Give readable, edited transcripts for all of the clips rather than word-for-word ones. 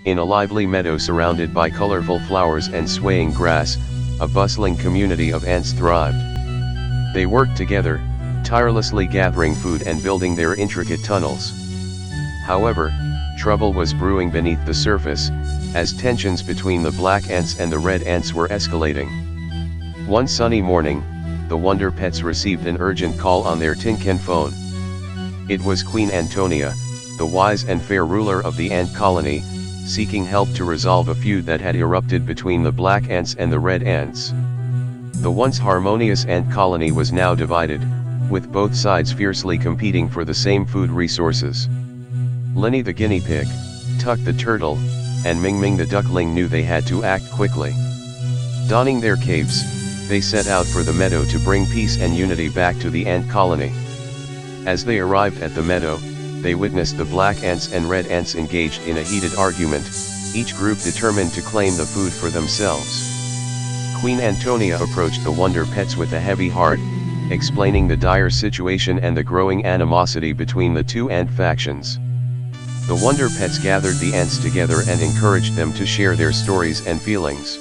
In a lively meadow surrounded by colorful flowers and swaying grass, a bustling community of ants thrived. They worked together, tirelessly gathering food and building their intricate tunnels. However, trouble was brewing beneath the surface, as tensions between the black ants and the red ants were escalating. One sunny morning, the Wonder Pets received an urgent call on their tin can phone. It was Queen Antonia, the wise and fair ruler of the ant colony, seeking help to resolve a feud that had erupted between the black ants and the red ants. The once harmonious ant colony was now divided, with both sides fiercely competing for the same food resources. Linny the guinea pig, Tuck the turtle, and Ming-Ming the duckling knew they had to act quickly. Donning their capes, they set out for the meadow to bring peace and unity back to the ant colony. As they arrived at the meadow, they witnessed the black ants and red ants engaged in a heated argument, each group determined to claim the food for themselves. Queen Antonia approached the Wonder Pets with a heavy heart, explaining the dire situation and the growing animosity between the two ant factions. The Wonder Pets gathered the ants together and encouraged them to share their stories and feelings.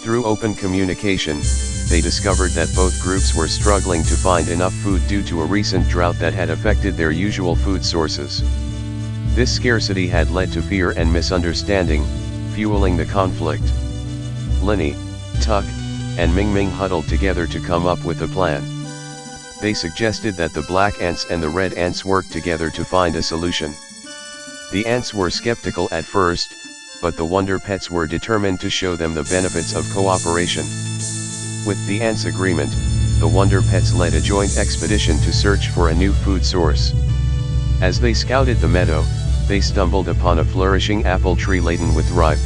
Through open communication, they discovered that both groups were struggling to find enough food due to a recent drought that had affected their usual food sources. This scarcity had led to fear and misunderstanding, fueling the conflict. Linny, Tuck, and Ming-Ming huddled together to come up with a plan. They suggested that the black ants and the red ants work together to find a solution. The ants were skeptical at first, but the Wonder Pets were determined to show them the benefits of cooperation. With the ants' agreement, the Wonder Pets led a joint expedition to search for a new food source. As they scouted the meadow, they stumbled upon a flourishing apple tree laden with ripe,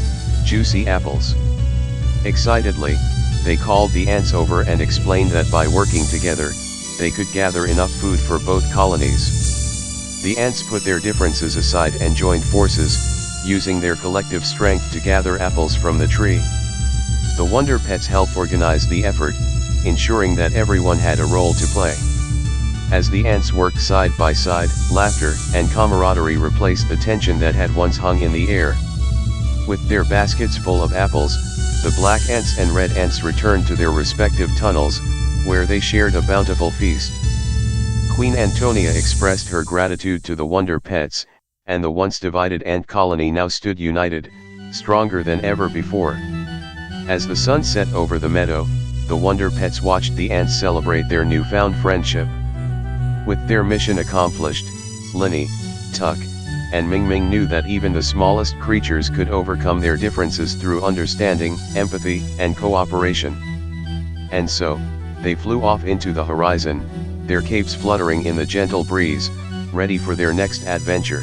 juicy apples. Excitedly, they called the ants over and explained that by working together, they could gather enough food for both colonies. The ants put their differences aside and joined forces, using their collective strength to gather apples from the tree. The Wonder Pets helped organize the effort, ensuring that everyone had a role to play. As the ants worked side by side, laughter and camaraderie replaced the tension that had once hung in the air. With their baskets full of apples, the black ants and red ants returned to their respective tunnels, where they shared a bountiful feast. Queen Antonia expressed her gratitude to the Wonder Pets, and the once divided ant colony now stood united, stronger than ever before. As the sun set over the meadow, the Wonder Pets watched the ants celebrate their newfound friendship. With their mission accomplished, Linny, Tuck, and Ming-Ming knew that even the smallest creatures could overcome their differences through understanding, empathy, and cooperation. And so, they flew off into the horizon, their capes fluttering in the gentle breeze, ready for their next adventure.